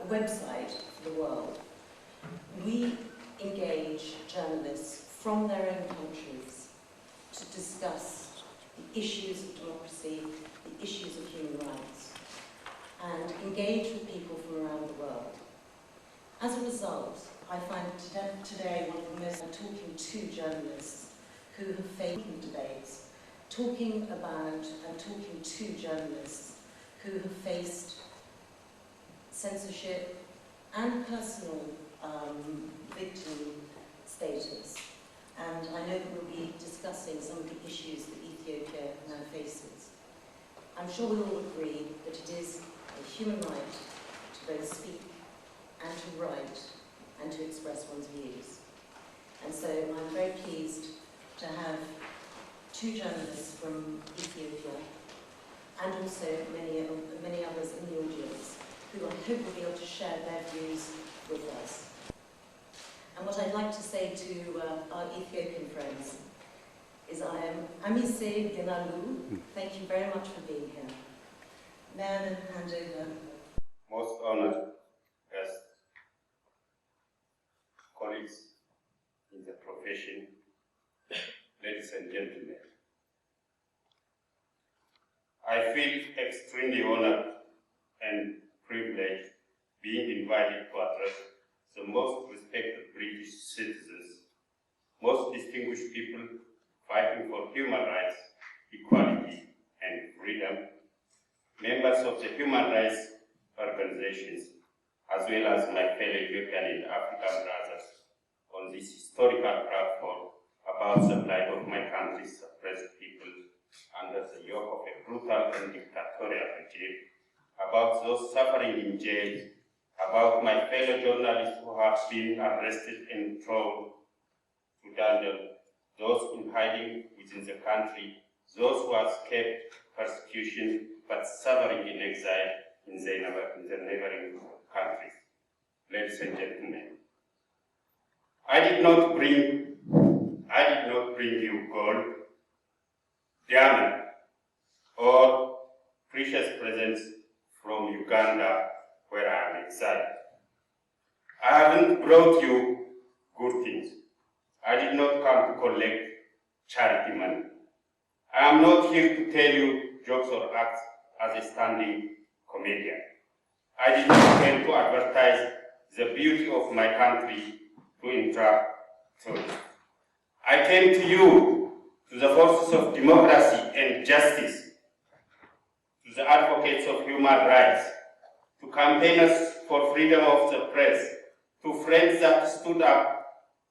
website for the world. We engage journalists from their own countries to discuss the issues of democracy, the issues of human rights, and engage with people from around the world. As a result, I find today one of the most talking to journalists who have faced debates, talking about and talking to journalists who have faced censorship and personal victim status. And I know that we'll be discussing some of the issues that Ethiopia now faces. I'm sure we'll all agree that it is a human right to both speak and to write and to express one's views. And so I'm very pleased to have two journalists from Ethiopia and also many others in the audience who I hope will be able to share their views with us. And what I'd like to say to our Ethiopian friends is I am Amise Genalu. Thank you very much for being here. May I then hand over. Most honored as colleagues in the profession, ladies and gentlemen. I feel extremely honored and privileged being invited to address the most respected British citizens, most distinguished people fighting for human rights, equality, and freedom, members of the human rights organizations, as well as my fellow Ethiopian and African brothers on this historical platform about the plight of my country's suppressed people under the yoke of a brutal and dictatorial regime, about those suffering in jail, about my fellow journalists who have been arrested and thrown to dungeon, those in hiding within the country, those who have escaped persecution but suffering in exile in the neighboring countries. Ladies and gentlemen, I did not bring you gold, diamond, or precious presents from Uganda, where I am exiled. I haven't brought you good things. I did not come to collect charity money. I am not here to tell you jokes or acts as a standing comedian. I did not come to advertise the beauty of my country to entrap tourists. I came to you, to the forces of democracy and justice, to the advocates of human rights, to campaigners for freedom of the press, to friends that stood up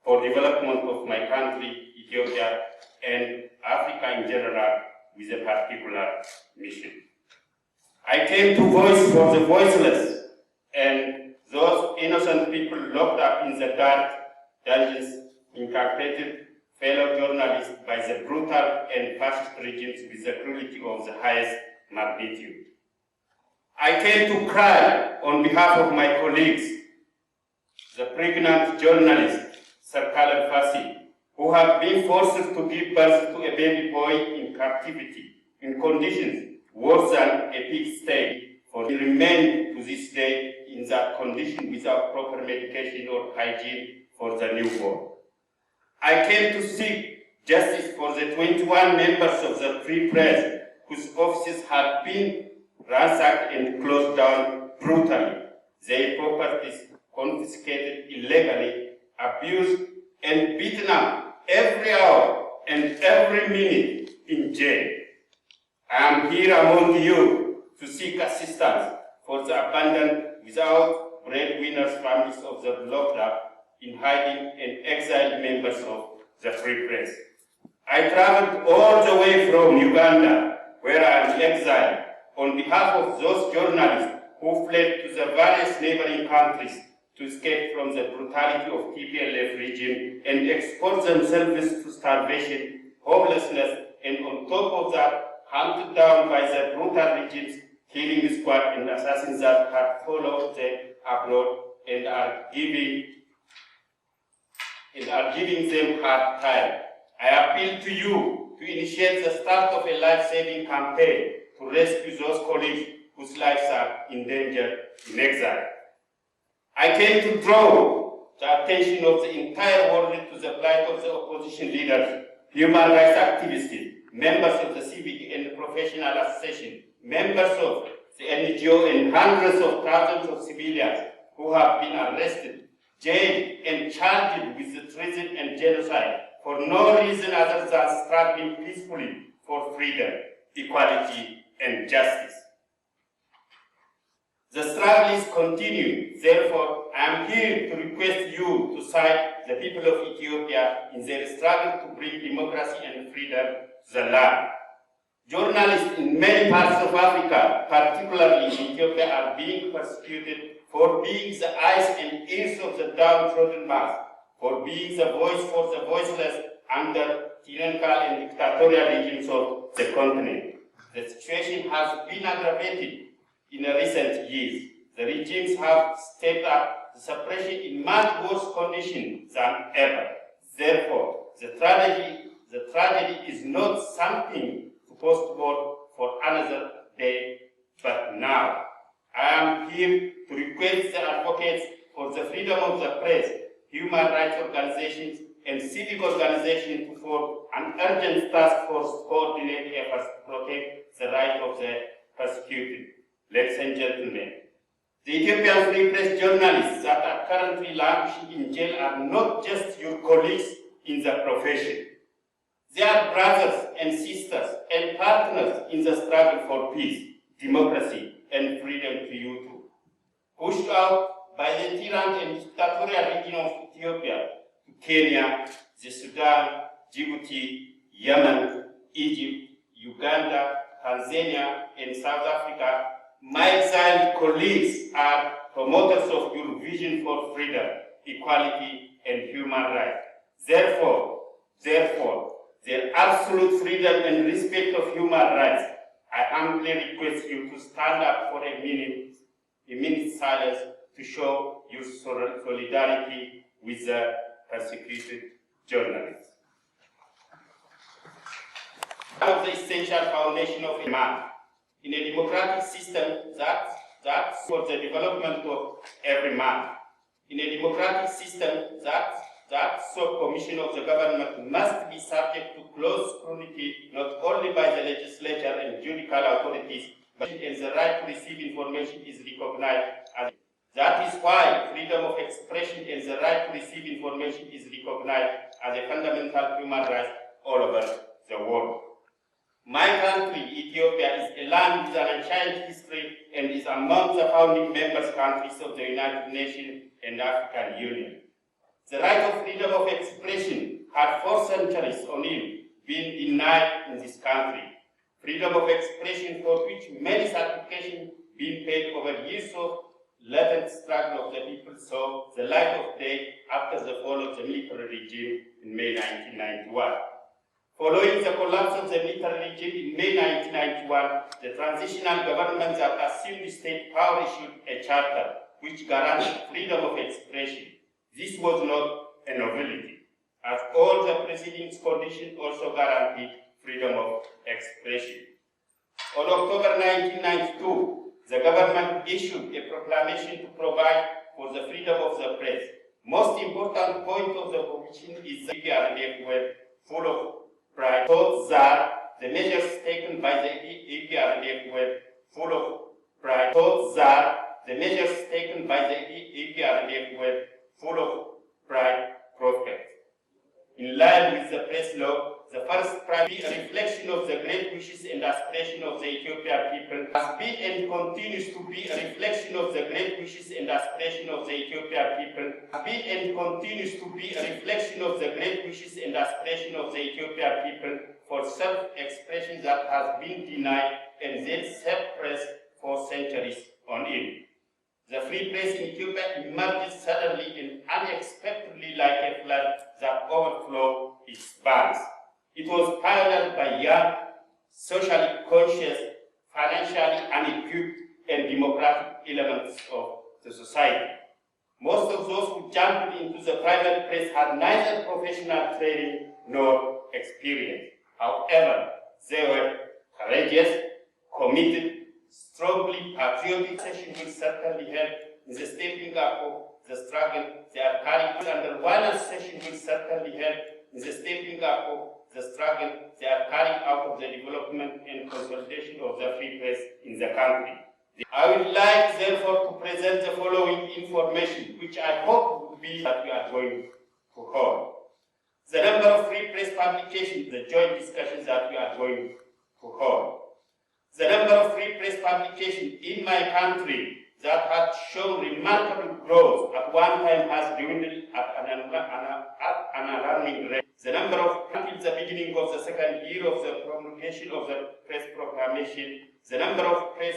for development of my country, Ethiopia, and Africa in general, with a particular mission. I came to voice for the voiceless and those innocent people locked up in the dark dungeons, incarcerated fellow journalists by the brutal and fascist regimes with the cruelty of the highest magnitude. I came to cry on behalf of my colleagues, the pregnant journalist, Sir Khaled Fassi, who have been forced to give birth to a baby boy in captivity, in conditions worse than a pig sty, for he remained to this day in that condition without proper medication or hygiene for the newborn. I came to seek justice for the 21 members of the Free Press whose offices have been ransacked and closed down brutally, their properties confiscated illegally, abused and beaten up every hour and every minute in jail. I am here among you to seek assistance for the abandoned, without breadwinners families of the locked up, in hiding and exiled members of the Free Press. I traveled all the way from Uganda, where I am exiled, on behalf of those journalists who fled to the various neighboring countries to escape from the brutality of TPLF regime and export themselves to starvation, homelessness, and on top of that, hunted down by the brutal regime's killing squad and assassins that have followed them abroad and are giving them hard time. I appeal to you to initiate the start of a life-saving campaign to rescue those colleagues whose lives are in danger in exile. I came to draw the attention of the entire world to the plight of the opposition leaders, human rights activists, members of the civic and professional association, members of the NGO, and hundreds of thousands of civilians who have been arrested, jailed, and charged with the treason and genocide for no reason other than struggling peacefully for freedom, equality, and justice. The struggle is continuing. Therefore, I am here to request you to side the people of Ethiopia in their struggle to bring democracy and freedom to the land. Journalists in many parts of Africa, particularly in Ethiopia, are being persecuted for being the eyes and ears of the downtrodden mass, for being the voice for the voiceless under tyrannical and dictatorial regimes of the continent. The situation has been aggravated in recent years. The regimes have stepped up the suppression in much worse conditions than ever. Therefore, the tragedy is not something to postpone for another day, but now. I am here to request the advocates for the freedom of the press, human rights organizations, and civic organizations to form an urgent task force to coordinate efforts to protect the rights of the persecuted. Ladies and gentlemen, the Ethiopian Free Press journalists that are currently languishing in jail are not just your colleagues in the profession. They are brothers and sisters and partners in the struggle for peace, democracy, and freedom to you too. Pushed out by the tyrant and dictatorial region of Ethiopia to Kenya, the Sudan, Djibouti, Yemen, Egypt, Uganda, Tanzania, and South Africa, my exiled colleagues are promoters of your vision for freedom, equality, and human rights. Therefore, their absolute freedom and respect of human rights, I humbly request you to stand up for a minute silence to show your solidarity with the persecuted journalists. One of the essential foundation of a man in a democratic system that for the development of every man. In a democratic system that sub-commission of the government must be subject to close scrutiny not only by the legislature and judicial authorities, but the right to receive information is recognized as. That is why freedom of expression and the right to receive information is recognized as a fundamental human right all over the world. My country, Ethiopia, is a land with an ancient history and is among the founding members countries of the United Nations and African Union. The right of freedom of expression had for centuries on end been denied in this country. Freedom of expression for which many sacrifices been paid over years of latent struggle of the people saw the light of day after the fall of the military regime in May 1991. Following the collapse of the military regime in May 1991, the transitional government that assumed state power issued a charter which guaranteed freedom of expression. This was not a novelty, as all the preceding conditions also guaranteed freedom of expression. On October 1992, the government issued a proclamation to provide for the freedom of the press. Most important point of the provision is the EPRDF web full of pride, so that the measures taken by the EPRDF web full of pride, so that the measures taken by the EPRDF web full of pride prospect. In line with the press law, the first primary reflection of the great wishes and aspirations of the Ethiopian people has been and continues to be a reflection of the great wishes and aspirations of the Ethiopian people, has been and continues to be a reflection of the great wishes and aspirations of the Ethiopian people for self-expression that has been denied and then suppressed for centuries on end. The free press in Ethiopia emerged suddenly and unexpectedly like a flood that overflowed its banks. It was pioneered by young, socially conscious, financially unequipped, and democratic elements of the society. Most of those who jumped into the private press had neither professional training nor experience. However, they were courageous, committed, strongly patriotic session will certainly help in the stepping up of the struggle they are carrying out, and the violence session will certainly help in the stepping up of the struggle they are carrying out of the development and consolidation of the free press in the country. I would like, therefore, to present the following information, which I hope would be that we are going to hold. The number of free press publications, the joint discussions that we are going to hold. The number of free press publications in my country that had shown remarkable growth at one time has dwindled at an alarming rate. The number of, until the beginning of the second year of the promulgation of the press proclamation, the number of press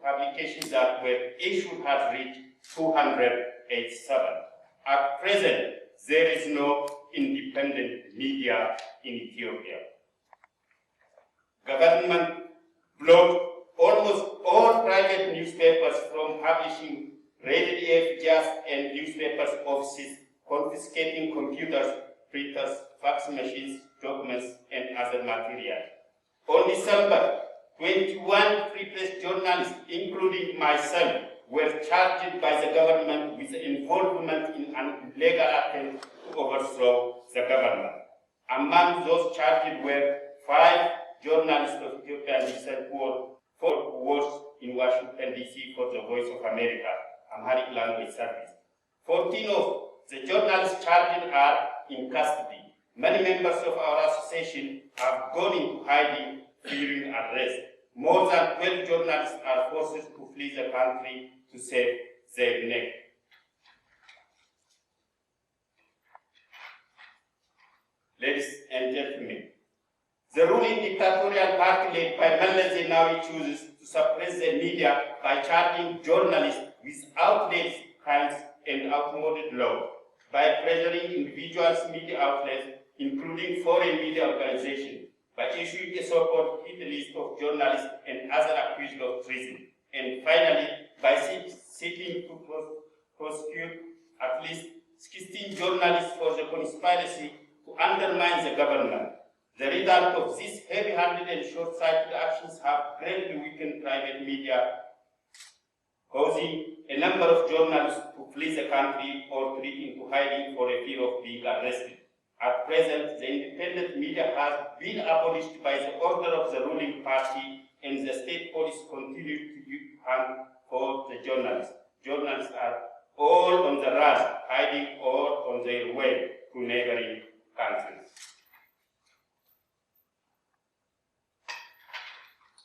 publications that were issued has reached 287. At present, there is no independent media in Ethiopia. Government blocked almost all private newspapers from publishing readily just and newspapers offices, confiscating computers, printers, fax machines, documents, and other material. On December, 21 free press journalists, including myself, were charged by the government with involvement in an illegal attempt to overthrow the government. Among those charged were 5 journalists of Ethiopia and descent who worked in Washington, D.C. for the Voice of America, Amharic Language Service. 14 of the journalists charged are in custody. Many members of our association have gone into hiding, fearing arrest. More than 12 journalists are forced to flee the country to save their neck. Ladies and gentlemen, the ruling dictatorial party led by Meles Zenawi chooses to suppress the media by charging journalists with outlets, crimes, and outmoded law, by pressuring individuals' media outlets, including foreign media organizations, by issuing a so-called hit list of journalists and other accused of treason, and finally, by seeking to prosecute at least 16 journalists for the conspiracy to undermine the government. The result of these heavy-handed and short-sighted actions have greatly weakened private media, causing a number of journalists to flee the country or retreat into hiding for a fear of being arrested. At present, the independent media has been abolished by the order of the ruling party, and the state police continue to hunt for the journalists. Journalists are all on the run, hiding or on their way to neighboring countries.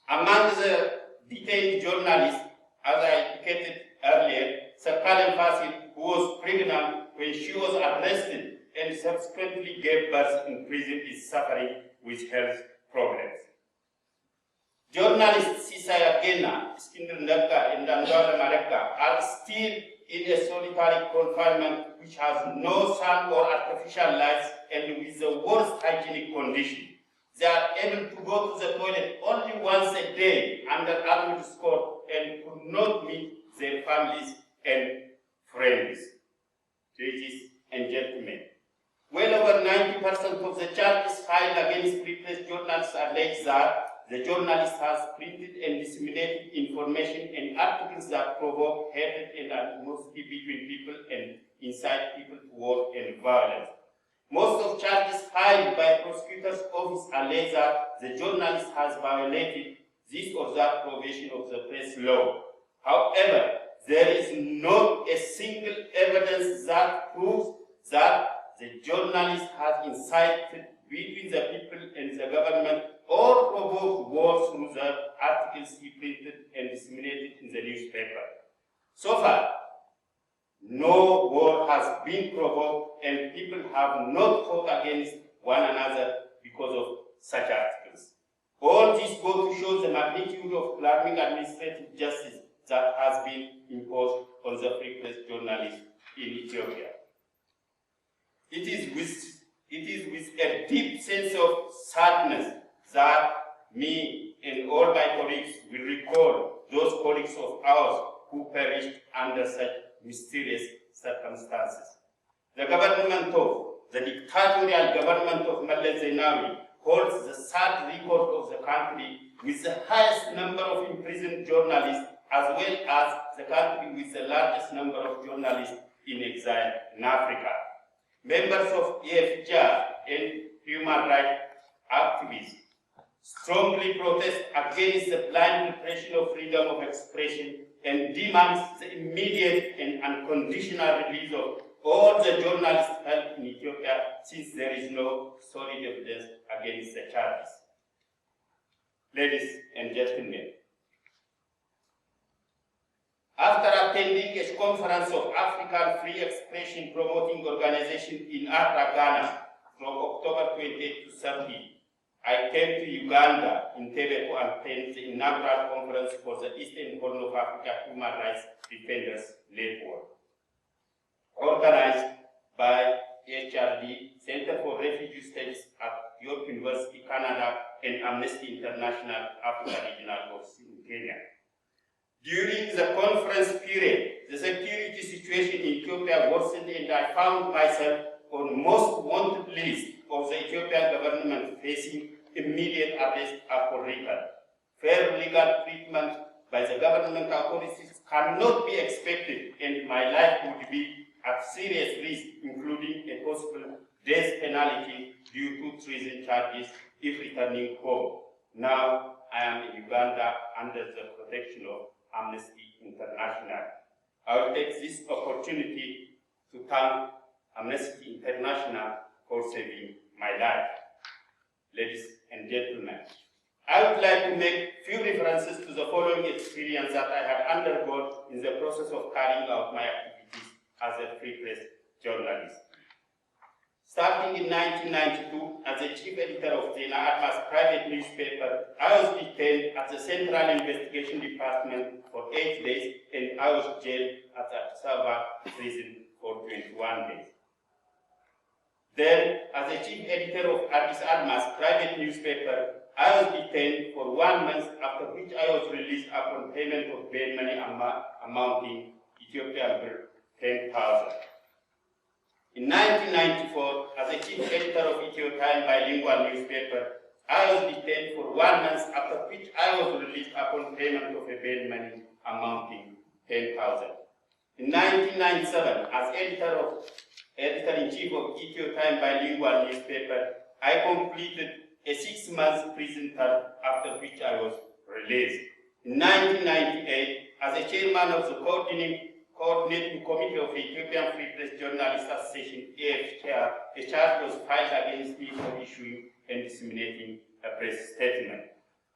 Among the detained journalists, as I indicated earlier, Sarkalem Fasil, who was pregnant when she was arrested and subsequently gave birth in prison, is suffering with health problems. Journalists Sisaya Gena, Iskindar Nagga, and Dandwala Mareka are still in a solitary confinement which has no sun or artificial lights and with the worst hygienic condition. They are able to go to the toilet only once a day under armed escort and could not meet their families and friends. Ladies and gentlemen, well over 90% of the charges filed against free press journalists allege that the journalist has printed and disseminated information and articles that provoke hatred and animosity between people and incite people to war and violence. Most of charges filed by prosecutors' office allege that the journalist has violated this or that provision of the press law. However, there is not a single evidence that proves that the journalist has incited between the people and the government or provoked war through the articles he printed and disseminated in the newspaper. So far, no war has been provoked and people have not fought against one another because of such articles. All this goes to show the magnitude of alarming administrative justice that has been imposed on the free press journalists in Ethiopia. It is with a deep sense of sadness that me and all my colleagues will recall those colleagues of ours who perished under such mysterious circumstances. The dictatorial government of Meles Zenawi holds the sad record of the country with the highest number of imprisoned journalists, as well as the country with the largest number of journalists in exile in Africa. Members of EFJ and human rights activists strongly protest against the blind repression of freedom of expression and demands the immediate and unconditional release of all the journalists held in Ethiopia, since there is no solid evidence against the charges. Ladies and gentlemen, after attending a conference of African Free Expression Promoting Organization in Accra, Ghana, from October 28 to 30, I came to Uganda in Entebbe to attend the inaugural conference for the Eastern Horn of Africa Human Rights Defenders Network, organized by HRD, Center for Refugee Studies at York University, Canada, and Amnesty International Africa Regional Office in Kenya. During the conference period, the security situation in Ethiopia worsened, and I found myself on most wanted list of the Ethiopian government facing immediate arrest upon return. Fair legal treatment by the government authorities cannot be expected, and my life would be at serious risk, including a possible death penalty due to treason charges if returning home. Now I am in Uganda under the protection of Amnesty International. I will take this opportunity to thank Amnesty International for saving my life. Ladies and gentlemen, I would like to make few references to the following experience that I have undergone in the process of carrying out my activities as a free press journalist. Starting in 1992, as the chief editor of Zena Adma's private newspaper, I was detained at the Central Investigation Department for 8 days, and I was jailed at the Sava prison for 21 days. Then, as the chief editor of Addis Adma's private newspaper, I was detained for 1 month, after which I was released upon payment of bail money amounting Ethiopian birr 10,000. In 1994, as the chief editor of Ethiopian bilingual newspaper, I was detained for 1 month, after which I was released upon payment of a bail money amounting 10,000. In 1997, as editor-in-chief of Ethiopian bilingual newspaper, I completed a 6-month prison term, after which I was released. In 1998, as the chairman of the Coordinating Committee of the Ethiopian Free Press Journalists Association, AFCHR, a charge was filed against me for issuing and disseminating a press statement.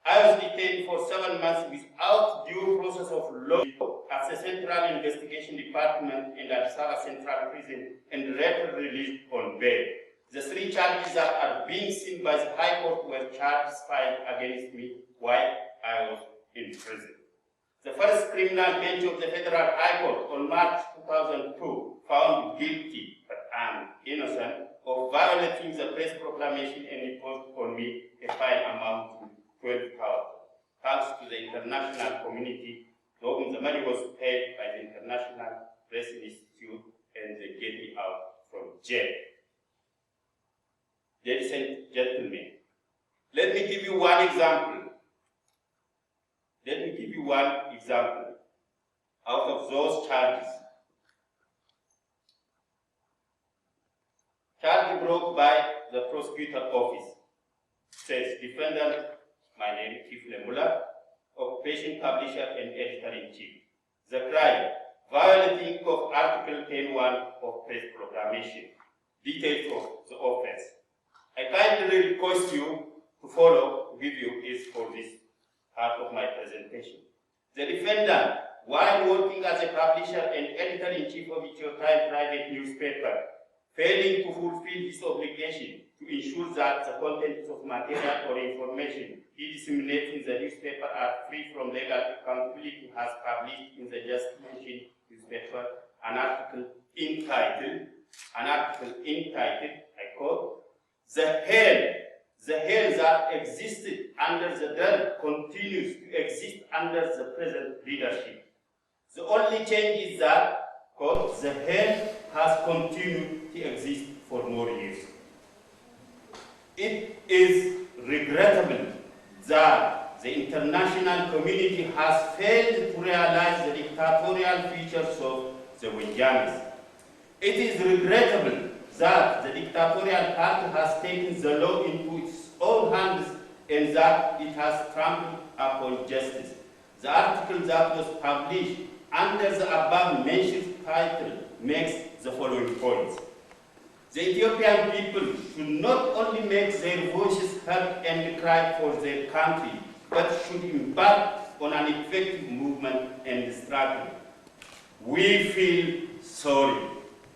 I was detained for 7 months without due process of law at the Central Investigation Department in Addis Ababa Central Prison, and later released on bail. The 3 charges that are being seen by the High Court were charges filed against me while I was in prison. The first criminal bench of the Federal High Court on March 2002 found guilty, but I'm innocent, of violating the press proclamation and imposed on me a fine amounting to 12,000. Thanks to the international community, to whom the money was paid by the International Press Institute, and they get me out from jail. Ladies and gentlemen, let me give you one example. Let me give you one example out of those charges. Charge brought by the prosecutor office says, defendant, my name is Kifle Mullah, occupation publisher and editor-in-chief. The crime, violating of Article 10.1 of Press Proclamation. Details of the offense. I kindly request you to follow, to give you is for this part of my presentation. The defendant, while working as a publisher and editor-in-chief of Ethiopian private newspaper, failing to fulfill his obligation to ensure that the contents of material or information he disseminates in the newspaper are free from legal accountability, has published in the just mentioned newspaper an article entitled, I quote, the hell that existed under the dirt continues to exist under the present leadership. The only change is that, quote, the hell has continued to exist for more years. It is regrettable that the international community has failed to realize the dictatorial features of the Weyyanis. It is regrettable that the dictatorial party has taken the law into its own hands and that it has trampled upon justice. The article that was published under the above-mentioned title makes the following points. The Ethiopian people should not only make their voices heard and cry for their country, but should embark on an effective movement and struggle. We feel sorry.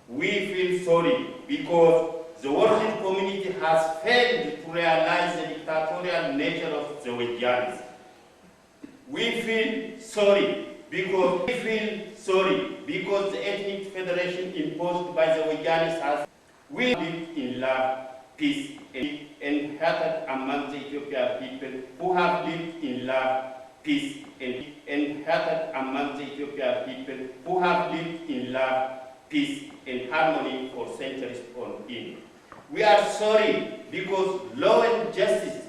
We feel sorry because the world community has failed to realize the dictatorial nature of the Weyyanis. We feel sorry because the ethnic federation imposed by the Weyyanis has. We live in love, peace, and hatred among the Ethiopian people who have lived in love, peace, and hatred among the Ethiopian people who have lived in love, peace, and harmony for centuries on end. We are sorry because law and justice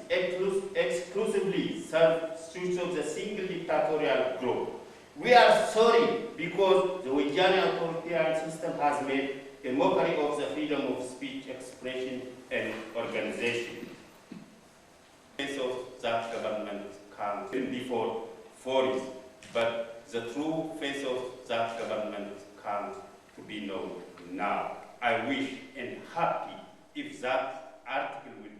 exclusively serve suits of the single dictatorial group. We are sorry because the Weyyani authoritarian system has made a mockery of the freedom of speech, expression, and organization. The face of that government comes before foreigners, but the true face of that government comes to be known now. I wish and happy if that article will